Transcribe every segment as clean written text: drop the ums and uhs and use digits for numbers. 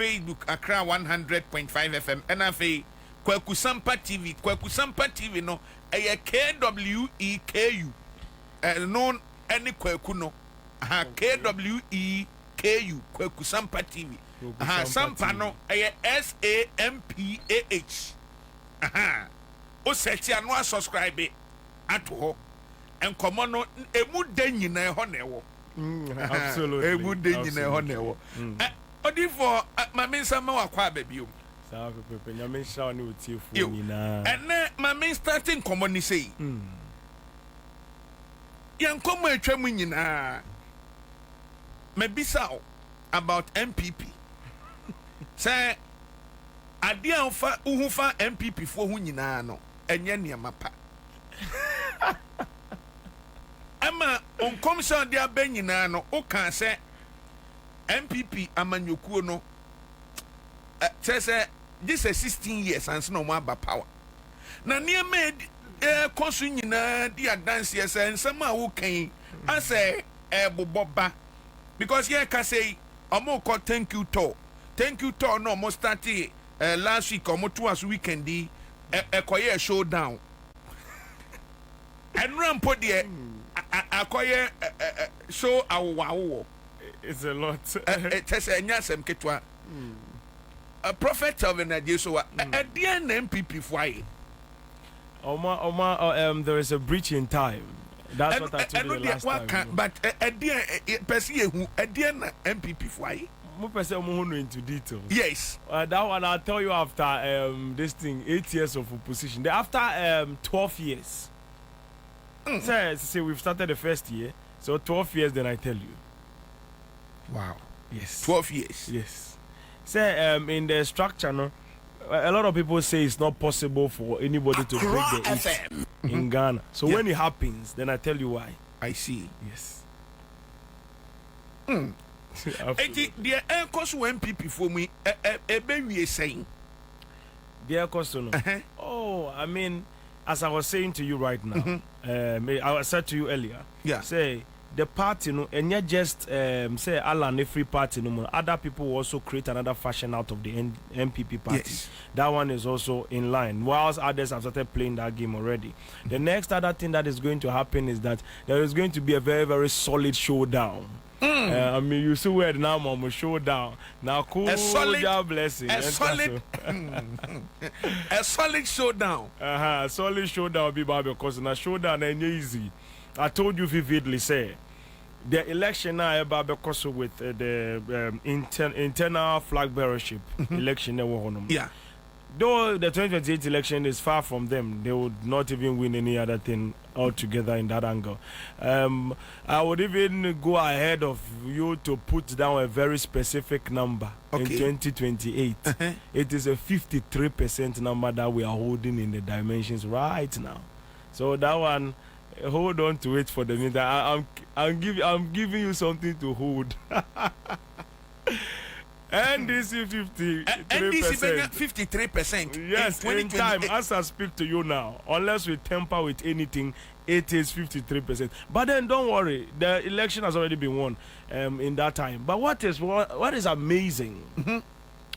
Facebook Accra 100.5 FM and afi Kwaku Sampa TV no KWEKU known any Kwaku no KWEKU Kwaku Sampa TV Sampa no SAMPAH o search and subscribe ato ho enkomo no emu de nyina ho na ewo absolutely emu de nyina ho na ewo odi for mame nsama wakwa babio sa pepe nyame nsha ne otiefo nyina ene mame starting komo ni sei yankomo atwam nyina mabisa about MPP say ade anfa uhufa MPP fo hu nyina no enye niam pa ama onkomson dia ben nyina no o kan se MPP amanyokuo no say this is 16 years and no more about power na niam konsu nyina dia dance yes ensem a wo kan ase boboba because here can say omo ko thank you to no mo start last week omo to as weekend di ekoye showdown and rampo de akoye show awo it's a lot tese nyasem ketwa prophet Telvien de Sowah dia na MPP fwai there is a breach in time. That's what I told you last time. But dia na MPP fwai mo person mo no into details. Yes. That one I'll tell you after this thing 8 years of opposition. After 12 years. So we've started the first year. So 12 years then I tell you. Wow. Yes. 12 years. Yes. Say in the structure no a lot of people say it's not possible for anybody to break the FM in Ghana. So when it happens, then I tell you why. I see. Yes. The air cost MPP for me we saying. The air cost no. Oh, I mean, as I was saying to you right now, I said to you earlier. Yeah. Say the party no, and not just say Alan free party no more. Other people will also create another fashion out of the MPP party. Yes. That one is also in line. Whilst others have started playing that game already. The next other thing that is going to happen is that there is going to be a very, very solid showdown. I mean, you see where now, Mama, showdown. Now, cool, a solid blessing. A solid, a solid showdown. Solid showdown, be because in a showdown ain't easy. I told you vividly, say the election now because with the internal flag bearership election. Yeah. Though the 2028 election is far from them, they would not even win any other thing altogether in that angle. I would even go ahead of you to put down a very specific number in 2028. It is a 53% number that we are holding in the dimensions right now. So that one, hold on to it for the minute. I'm giving you something to hold. NDC 53%. Yes, in time, as I speak to you now, unless we tamper with anything, it is 53%. But then don't worry, the election has already been won in that time. But what is amazing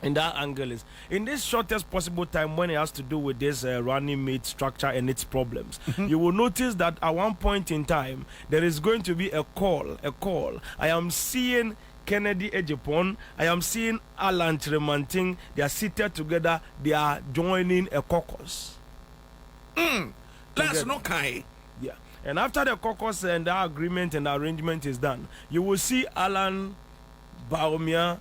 in that angle is, in this shortest possible time when it has to do with this running mate structure and its problems, you will notice that at one point in time, there is going to be a call. I am seeing Kennedy Ejipon, I am seeing Alan Tremanting. They are seated together. They are joining a caucus. That's not kind. Yeah. And after the caucus and the agreement and the arrangement is done, you will see Alan Baumia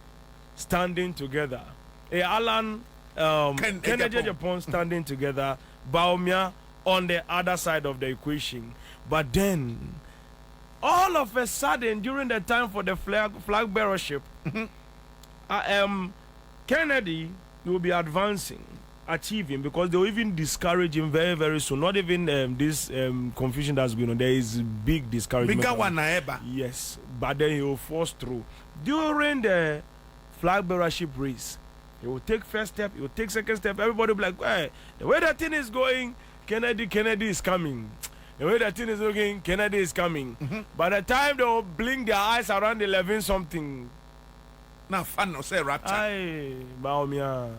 standing together. Alan Kennedy Ejipon standing together. Baumia on the other side of the equation. But then, all of a sudden, during the time for the flag bearership, Kennedy will be advancing, achieving, because they will even discourage him very, very soon. Not even this confusion that's going on. There is big discouragement. Bigger one ever. Yes, but then he will force through. During the flag bearership race, he will take first step, he will take second step. Everybody will be like, hey, the way that thing is going, Kennedy is coming. The way that thing is looking, Kennedy is coming. By the time they will blink their eyes around 11 something, na fa no say rapture. Aye, Baumia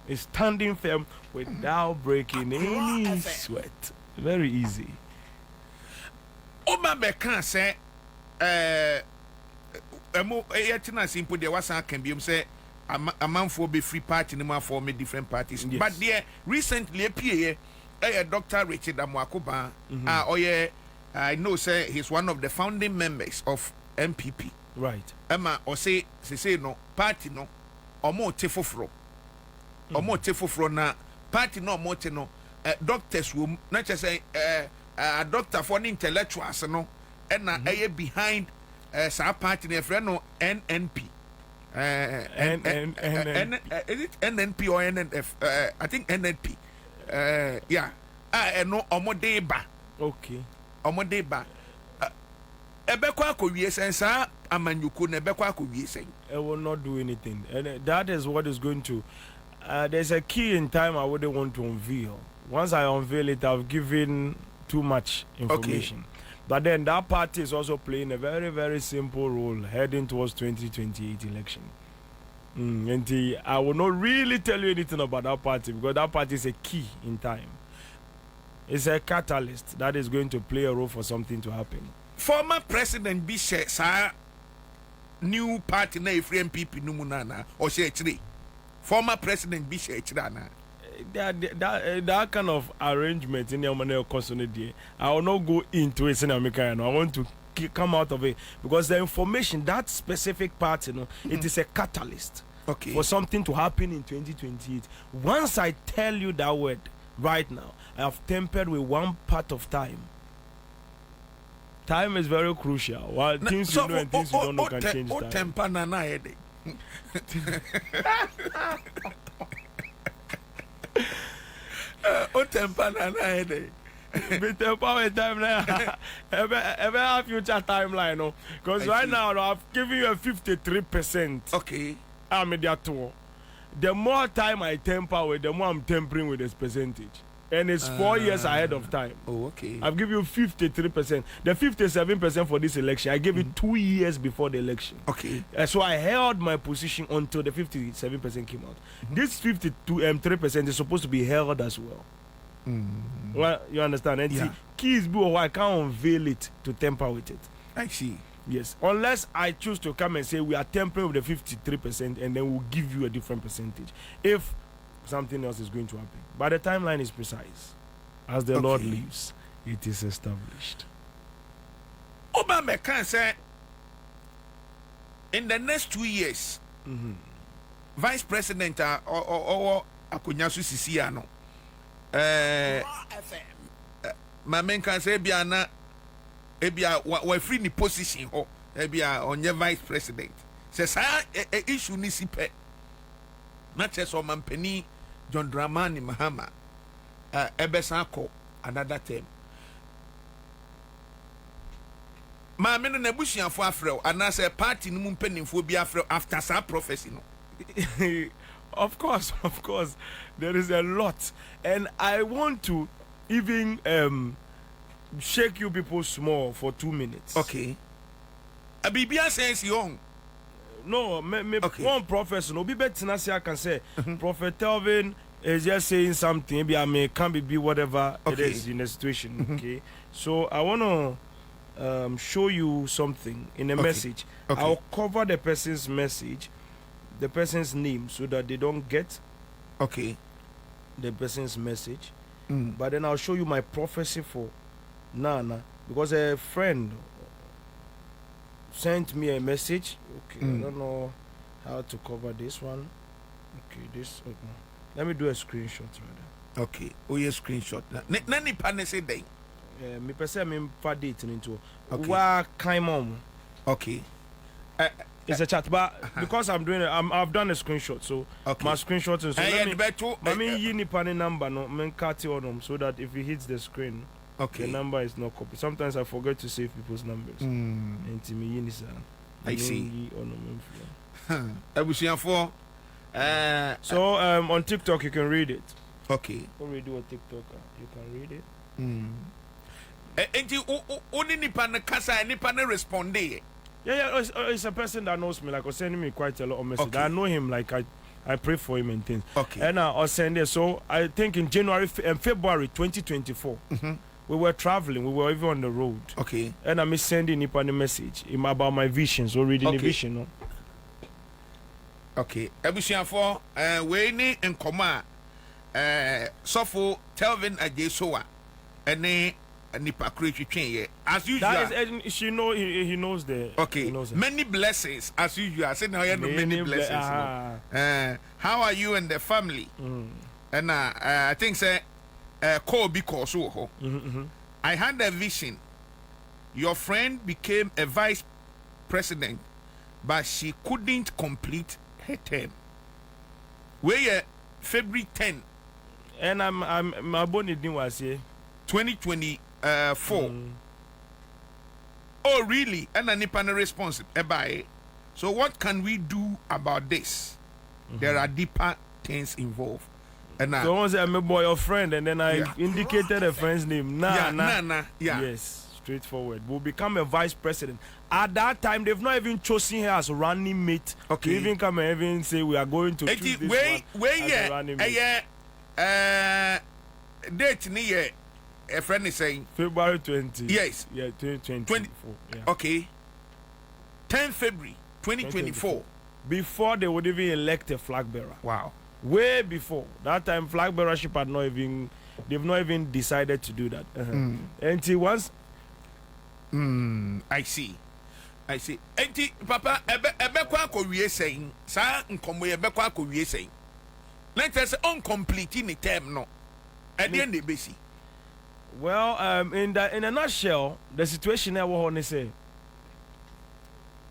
is standing firm without breaking any sweat. Very easy. Oma be kan say emo eyatina simple de wasan kan biom say amanfo be free party no for me different parties. Yes. But there recently appear Dr. Richard Amwakoba I know say he's one of the founding members of MPP. Right. Emma or say no party no omo te foforo. Omo te foforo na party no omo te no doctors will not just say a doctor for the intellectuals no na behind sa party ne friend no NNP. Is it NNP or NNF? I think NNP. Yeah. No omo de ba. Okay. Omo de ba. Ebekwa akowie sen sa amanyuku na ebekwa akowie sen. It will not do anything, and that is what is going to. There's a key in time I wouldn't want to unveil. Once I unveil it, I've given too much information. Okay. But then that party is also playing a very, very simple role heading towards 2028 election. And I will not really tell you anything about that party because that party is a key in time. It's a catalyst that is going to play a role for something to happen. Former President Bishop sa new party na free MPP numunana or she actually former President Bishop actually that kind of arrangement in your money I will not go into it. I want to come out of it because the information that specific part, it is a catalyst for something to happen in 2028. Once I tell you that word right now, I have tempered with one part of time. Time is very crucial. While things you know and things you don't know can change time. Temper na temper Be temper with time now. Ever have future timeline, no? Because right now I've given you a 53%. Okay. I'm in that tour. The more time I temper with, the more I'm tempering with this percentage. And it's 4 years ahead of time. Oh, okay. I've given you 53%. The 57% for this election, I gave it 2 years before the election. Okay. So I held my position until the 57% came out. This 3% is supposed to be held as well. Well, you understand? And see, keys, I can't unveil it to temper with it. I see. Yes. Unless I choose to come and say we are tempering with the 53% and then we'll give you a different percentage. If something else is going to happen. But the timeline is precise. As the Lord lives, it is established. Obama can say in the next 2 years, Vice President or Akunyasu Sisiano, my man can say Biana, we're free in position or on your Vice President. Says I issue nisipe. Not just on Mampeni. John Dramani Mahama Ebesako another term. Ma me no nebusian fo afrel and as a party no mpenimfo bi afrel after sa prophecy no. Of course, there is a lot, and I want to even shake you people small for 2 minutes. Okay. Abibia says young. No, one prophet, no, be better than I can say. Prophet Telvien is just saying something. Maybe I can't be whatever it is in the situation. Okay, so I want to show you something in a message. I'll cover the person's message, the person's name, so that they don't get the person's message. But then I'll show you my prophecy for Nana because a friend sent me a message. Okay, I don't know how to cover this one. Okay, this. Okay. Let me do a screenshot rather. Okay, yes, screenshot. Nani pane say day. Me person me for date into. Wa kind mom. Okay. It's a chat, but because I'm doing it, I've done a screenshot, so my screenshot is. Let me use the pane number no, me cut it on them so that if it hits the screen. The number is not copied. Sometimes I forget to save people's numbers. I see. So on TikTok you can read it. Okay. Already a TikToker, you can read it. Enti only nipa na kasa nipa na responde. Yeah, it's a person that knows me. Like, was sending me quite a lot of messages. Okay. I know him. Like, I pray for him and things. Okay. And I was sending. So I think in February 2024, we were traveling. We were even on the road. Okay. And I'm sending him a message about my visions. Or reading the vision. No? Okay. Ebusiafo, we ni nkoma Sowah Telvien aje Sowah ene nipa kretwetwen as usual. That is, he knows the. Okay. He knows many blessings as usual. I say now you know many blessings. How are you and the family? And I think say Kofi because I had a vision. Your friend became a vice president, but she couldn't complete her term. Where February 10. And my bonnet was here. 2024. Oh, really? And a nipa response. So what can we do about this? There are deeper things involved. And so once I'm a boy or friend, and then I indicated a friend's name. Nah. Yes, straightforward. Will become a vice president. At that time, they've not even chosen her as running mate. Okay. To even come and even say we are going to choose this one as a running mate. Date ni a friend is saying February 20. Yes. Yeah, 2024. Yeah. Okay. 10 February 2024. Before they would even elect a flag bearer. Wow. Way before. That time flag bearership had not even, they've not even decided to do that. And once I see. Enti papa ebe kwa ko wie saying sa nkomo ebe kwa ko wie saying. Let us complete in the term no. At the end of well, in a nutshell, the situation there was say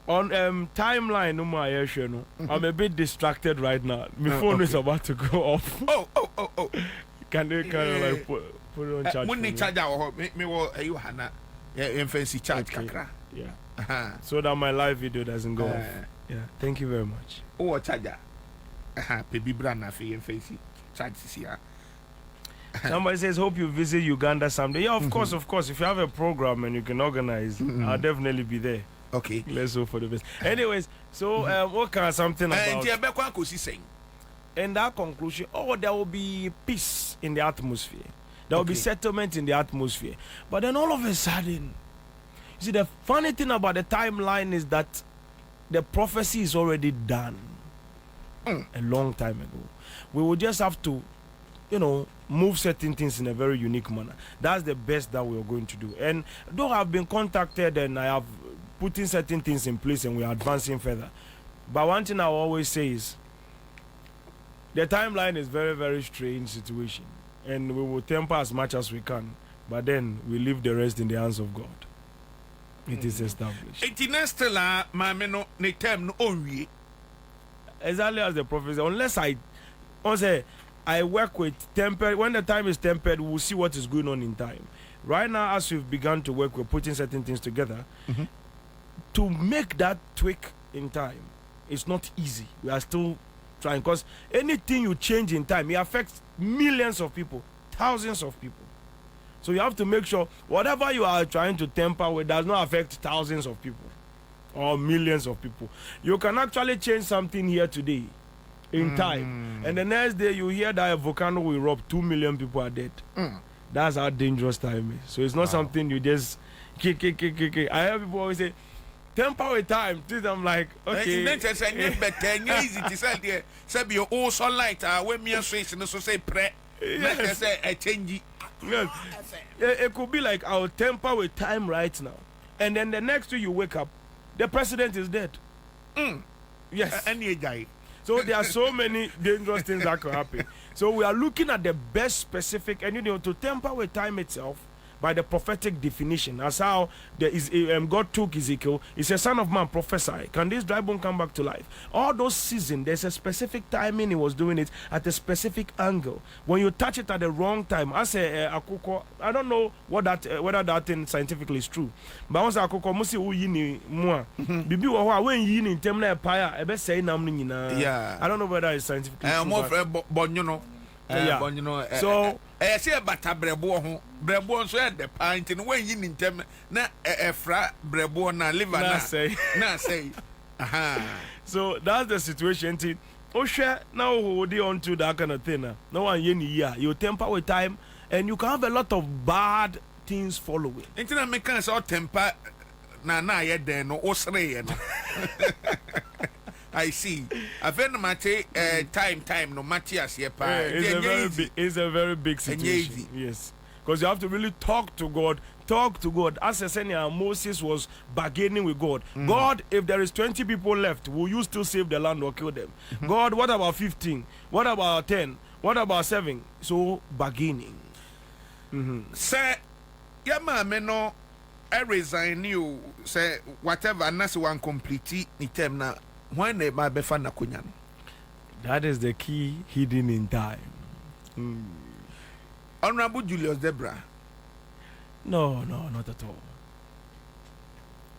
on timeline no more no. I'm a bit distracted right now. My phone is about to go off. Oh. Can they kind of like put it on charge? When they charge out me wo you hana fancy charge kakra. Yeah. So that my live video doesn't go off. Yeah. Thank you very much. Oh, charger. Baby brand fi fancy charge here. Somebody says, hope you visit Uganda someday. Yeah, of course. If you have a program and you can organize, I'll definitely be there. Okay. Let's hope for the best. Anyways, so what kind of something about... In that conclusion, there will be peace in the atmosphere. There will be settlement in the atmosphere. But then all of a sudden, you see, the funny thing about the timeline is that the prophecy is already done a long time ago. We will just have to, move certain things in a very unique manner. That's the best that we are going to do. And though I've been contacted and I have put in certain things in place and we are advancing further. But one thing I always say is the timeline is very, very strange situation. And we will temper as much as we can. But then we leave the rest in the hands of God. It is established. Exactly as the prophet said, unless I work with tempered. When the time is tempered, we'll see what is going on in time. Right now, as we've begun to work, we're putting certain things together. To make that tweak in time, it's not easy. We are still trying, because anything you change in time, it affects millions of people, thousands of people. So you have to make sure whatever you are trying to temper with does not affect thousands of people or millions of people. You can actually change something here today in time, and the next day you hear that a volcano will erupt, 2 million people are dead. That's how dangerous time is. So it's not something you just kick. I hear people always say temper with time. I'm like, okay. Easy to say there. Your old sunlight when me and so say pre. Yes. A change. Yes. It could be like I'll temper with time right now, and then the next day you wake up, the president is dead. Yes. Any guy. So there are so many dangerous things that can happen. So we are looking at the best specific, and to temper with time itself by the prophetic definition. As how God took Ezekiel, he said, "Son of man, prophesy. Can this dry bone come back to life?" All those seasons, there's a specific timing he was doing it at a specific angle. When you touch it at the wrong time, as I don't know whether that thing scientifically is true. But once akoko musi uyini mua, bibi wa when yin in temna empire, ebe say nam yeah. I don't know whether it's scientifically true. More but So I say bata brebo ho brebo so at the pint and when you in them na fra brebo na liver na say na say aha. So that's the situation. Osha now hold on to that kind of thing. No one year you temper with time and you can have a lot of bad things following. Into na make us all temper na ye den no osre no. I see. I've been mate time no Matthias here pa. It's a very big situation. Yes. Because you have to really talk to God. Talk to God. As I said, Moses was bargaining with God. God, if there is 20 people left, will you still save the land or kill them? God, what about 15? What about 10? What about 7? So bargaining. Say, yeah, man, no, I resign you. Say whatever, unless one complete ni term na. When they might be fun kunyan. That is the key hidden in time. Honorable Julius Debra. No, not at all.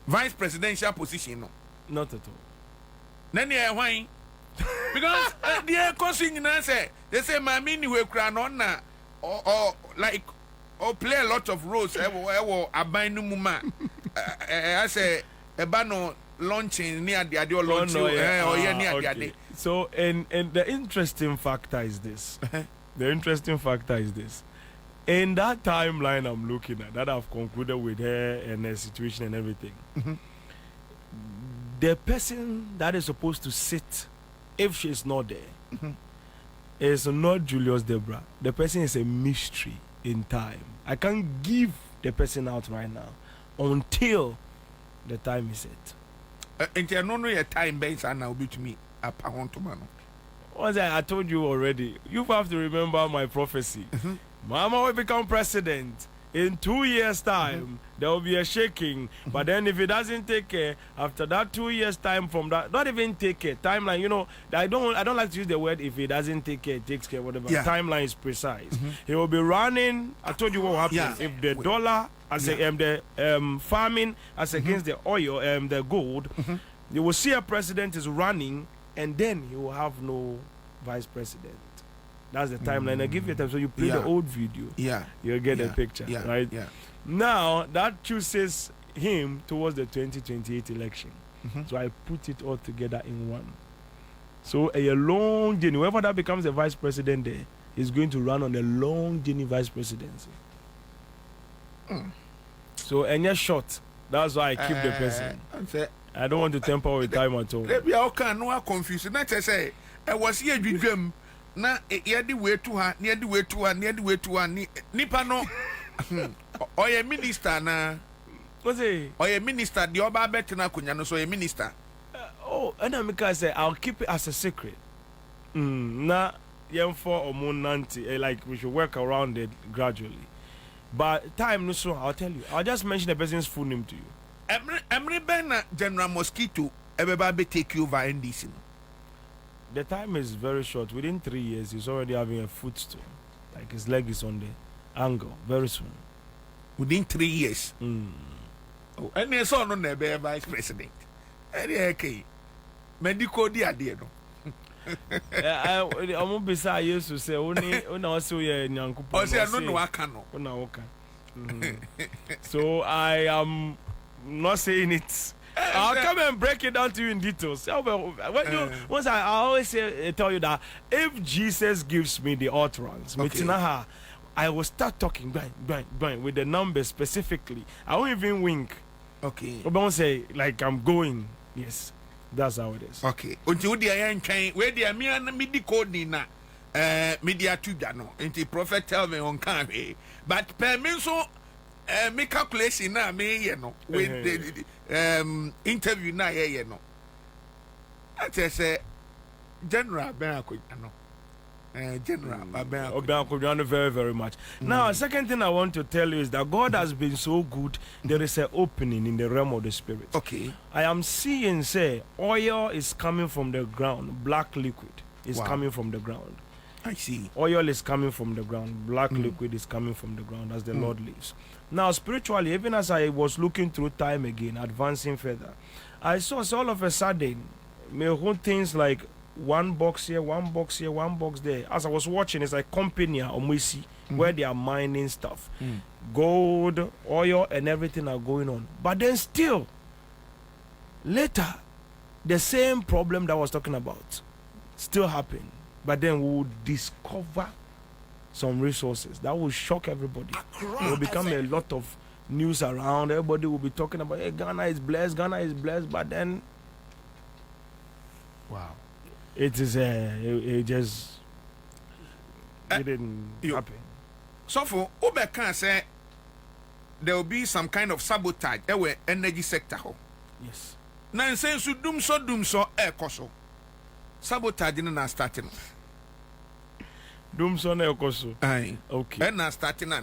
Vice presidential position, no. Not at all. Nani why? Because the consignment say they say my mini we crown on na or like or play a lot of roles. Ewo abinu muma. I say ebano launching near the audio launch or near the day. So and the interesting factor is this. The interesting factor is this. In that timeline I'm looking at, that I've concluded with her and her situation and everything, the person that is supposed to sit, if she's not there, is not Julius Debra. The person is a mystery in time. I can't give the person out right now until the time is set. And you know your time based and now be to me a pound to man. Once I told you already, you have to remember my prophecy. Mahama will become president. In 2 years' time, there will be a shaking. But then if it doesn't take care, after that 2 years' time from that, not even take care, timeline, you know, I don't like to use the word if it doesn't take care, it takes care, whatever. Yeah. Timeline is precise. He will be running. I told you what happens. If the dollar, as the farming, as against the oil, the gold, you will see a president is running, and then he will have no vice president. That's the timeline. I give you time. So you play the old video. You'll get the picture. Right? Now that chooses him towards the 2028 election. So I put it all together in one. So a long journey. Whoever that becomes the vice president there is going to run on a long journey vice presidency. So and you're short. That's why I keep the person. I don't want to temper with time at all. Maybe I can no confusion. Not to say I was here with them. Na yedi way to her, near the way to her, near the way to her, nipa no. Or a minister na. What's it? Or a minister, the oba betina kunyano, so a minister. And I say I'll keep it as a secret. Na yem for or moon nanti, like we should work around it gradually. But time no so I'll tell you. I'll just mention the person's full name to you. Emre Ben General Mosquito, everybody take you over NDC. The time is very short. Within 3 years, he's already having a footstool. Like his leg is on the angle very soon. Within 3 years? Oh, and there's no never vice president. Okay. Medical idea. I'm beside I used to say, only also a young couple. I say, I don't know I can. So I am not saying it. I'll come and break it down to you in details. Once I always tell you that if Jesus gives me the utterance, I will start talking bang, with the numbers specifically. I won't even wink. Okay. I won't say like I'm going. Yes, that's how it is. Okay. Until the end, where the midi code nina, media to dano, until Prophet Telvien on Kavi, but permission. Me calculation na me you know with the interview na you know. I say General Benako General Benako very very much. Now second thing I want to tell you is that God has been so good. There is an opening in the realm of the spirit. Okay. I am seeing say oil is coming from the ground. Black liquid is coming from the ground. I see. Oil is coming from the ground. Black liquid is coming from the ground as the Lord lives. Now, spiritually, even as I was looking through time again, advancing further, I saw all of a sudden, things like one box here, one box here, one box there. As I was watching, it's like company or Mwisi where they are mining stuff. Gold, oil, and everything are going on. But then still, later, the same problem that I was talking about still happen. But then we will discover some resources that will shock everybody. It will become a lot of news around. Everybody will be talking about, hey, Ghana is blessed, but then wow, it is it just it didn't happen. So for Uber can say there will be some kind of sabotage in energy sector. Yes. Now saying so doom so air koso. Sabotage na starting. Doom so na koso. Aye. Okay. And na starting na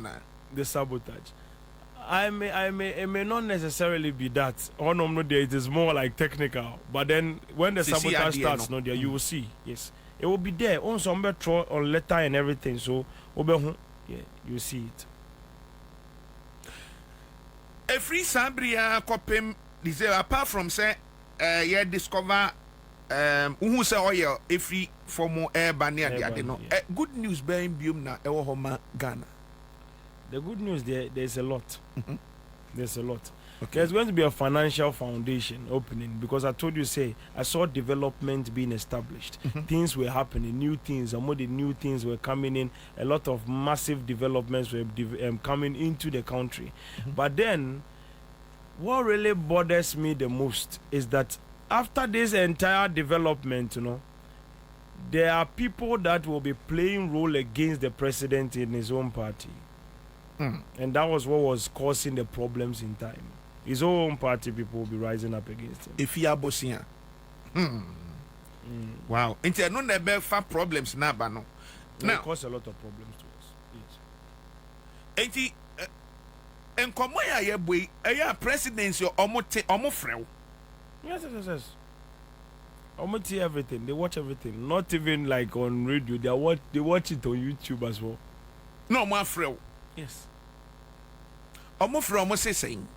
the sabotage. I may not necessarily be that. Oh no, there it is more like technical. But then when the sabotage starts, no, there you will see. Yes, it will be there. On some on letter and everything. So, yeah, you see it. A free Sabria copim apart from say, yeah, discover who say oil a free for more air banner. Good news being bium na Homa Ghana. The good news there's a lot. There's a lot. Okay. There's going to be a financial foundation opening because I told you, I saw development being established. Things were happening, new things, some of the new things were coming in. A lot of massive developments were coming into the country. But then, what really bothers me the most is that after this entire development, there are people that will be playing role against the president in his own party. And that was what was causing the problems in time. His own party people will be rising up against him. If you are bossing, wow. Until no never have problems now, but no. Now, it caused a lot of problems to us. Yes. And come where boy, a presidency or frel. Yes. Almost everything. They watch everything. Not even like on radio. They watch it on YouTube as well. No more frel. Yes. Almost saying.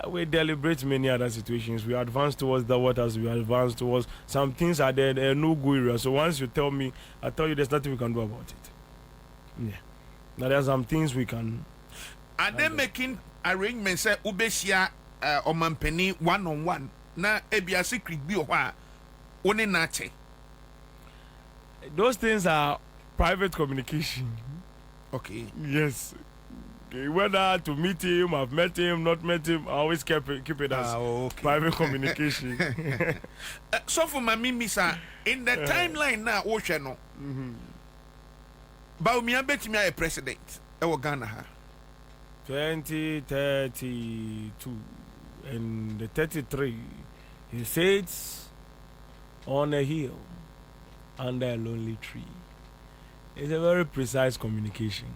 We deliberate many other situations. We advance towards the waters. We advance towards some things are there no go area. So once you tell me, I tell you there's nothing we can do about it. Yeah. Now there are some things we can. Are they making arrangements? Say Ubesia or Mampeni 1-on-1. Na ebia secret bi oha. One nache. Those things are private communication. Okay. Yes. Whether to meet him, I've met him, not met him, I always keep it as private communication. So for my mimisa, in the timeline now, Oceano. But me bet me a president. Ghana. 2032 and the 33. He sits on a hill under a lonely tree. It's a very precise communication.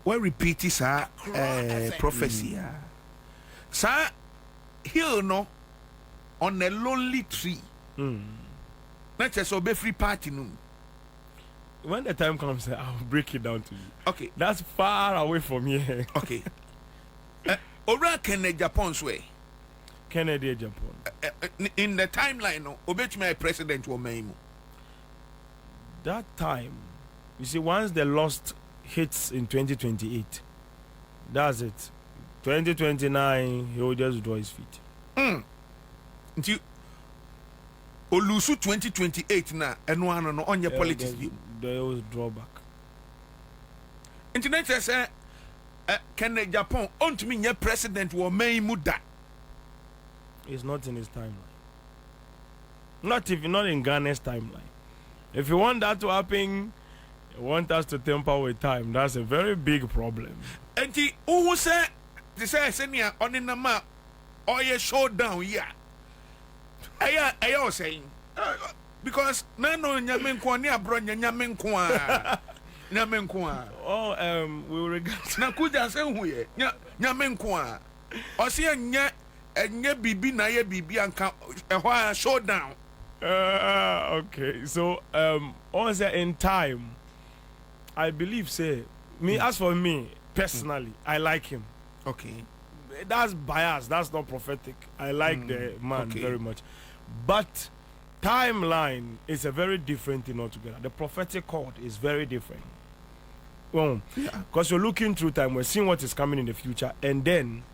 Well, repeat is a prophecy. Sir, hill no on a lonely tree. Not just obey free party. When the time comes, I'll break it down to you. Okay. That's far away from here. Okay. Ora Kennedy Japan's way. Kennedy Japan. In the timeline, no, obey my president will make that time. You see, once the lost hits in 2028, that's it. 2029, he will just draw his feet. Until Olusu 2028 na and one on your politics. They always draw back. Internet says, can Japan on to me your president will may muda? It's not in his timeline. Not in Ghana's timeline. If you want that to happen, you want us to temper with time. That's a very big problem. And who said this is on in the map or your showdown? Yeah, I was saying because nano nyamenkwa ni abronya nyamenkwa nyamenkwa. Oh, we will regard. Na kuja say who ye nyamenkwa. Osi nye bibi na ye bibi anka showdown. Okay, so also in time, I believe as for me personally, I like him. Okay, that's bias. That's not prophetic. I like the man very much, but timeline is a very different thing altogether. The prophetic chord is very different. Well, because you're looking through time, we're seeing what is coming in the future, and then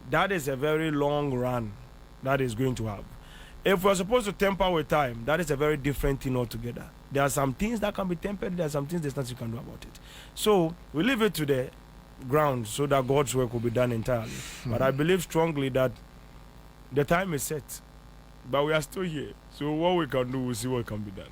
that is a very long run that is going to have. If we're supposed to temper with time, that is a very different thing altogether. There are some things that can be tempered, there are some things there's nothing you can do about it. So we leave it to the ground so that God's work will be done entirely. But I believe strongly that the time is set, but we are still here. So what we can do, we'll see what can be done.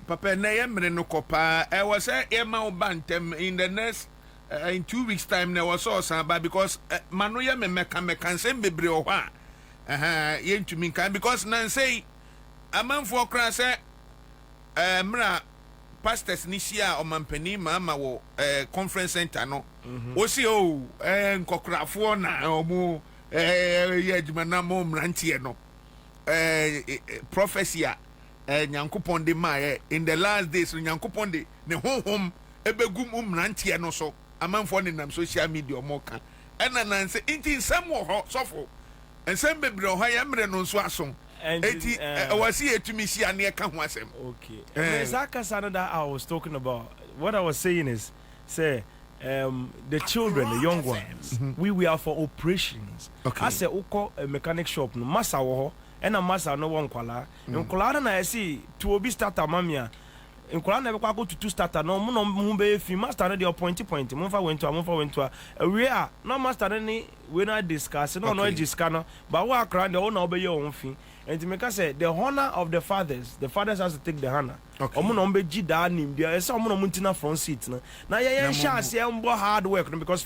Papa, na yemre no kopa. I was Emma Bantem in the next in 2 weeks' time. There was also because manu ya me can send bebre o hwa. Yen to me can because nan say a man for crass mra pastors nisia o mampani mama wo conference center no. O si o nkokrafo na omo yeduma na mo mrantie no. Prophecy Nyankopon de ma in the last days Nyankopon de ne honhom ebegum mrantie no so amanfo ne nam social media omo ka ena nan se inti sam wo ho sofo ensem bebre ho ya mre no so aso eti wasi etumi sia ne ka ho asem. Okay, Zaka that I was talking about, what I was saying is say the children, the young ones, we are for operations. Okay. I say uko a mechanic shop no masa wo and a masa no one kwala nkwala na see to obi starter mamia nkwala na be kwa go to starter no mo no be fi master no the point mo fa went to we are no master ni we na discuss no no discuss no but we are crying the owner obey your own fi and to make us say the honor of the fathers has to take the honor. Omo no be gi da nim dia e say omo no muntina front seat no na ye chance e mbo hard work no because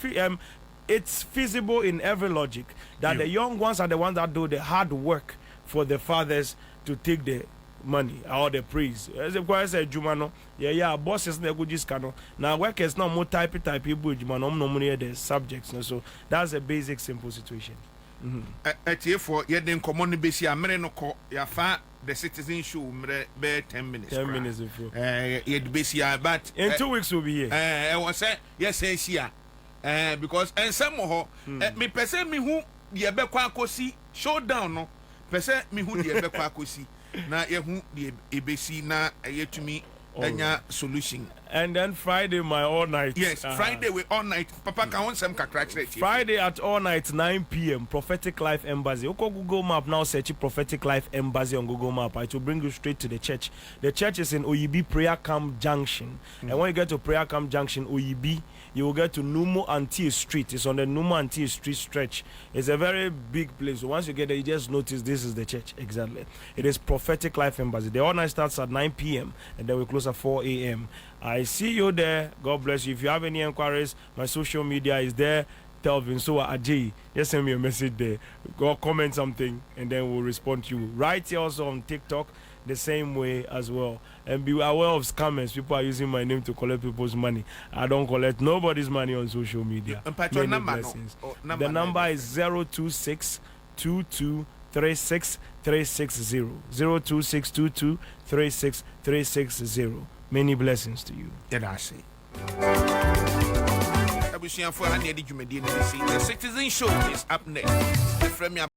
it's feasible in every logic that the young ones are the ones that do the hard work for the fathers to take the money or the praise. As I said, Jumano, bosses na go just cano. Now workers no more type people Jumano no money the subjects. So that's a basic simple situation. For ye den common besi amere no ko ya fa the citizen show mre be 10 minutes. 10 minutes before. Ye besi but in 2 weeks we'll be here. I was say yes here. Because and some ho me pese me hu ye be kwa akosi showdown no. Pese mi hu de be kwa akosi na ye hu de ebesi na yetumi enya solution. And then Friday my all night. Yes, Friday we all night. Papa can want some kakra. Friday at all night 9 p.m. Prophetic Life Embassy. Oko Google Map now, search Prophetic Life Embassy on Google Map. It will bring you straight to the church. The church is in Oyibi Prayer Camp Junction. And when you get to Prayer Camp Junction, Oyibi, you will get to Numu Antie Street. It's on the Numu Antie Street stretch. It's a very big place. So once you get there, you just notice this is the church. Exactly. It is Prophetic Life Embassy. The all night starts at 9 p.m. and then we close at 4 a.m. I see you there. God bless you. If you have any inquiries, my social media is there. Telvien, Sowah, Ajay. Just send me a message there. Go comment something and then we'll respond to you. Right here also on TikTok, the same way as well. And be aware of scammers. People are using my name to collect people's money. I don't collect nobody's money on social media. The number is 026 22 36 360. 026 22 36 360. Many blessings to you. I say. The Citizen Show is up next.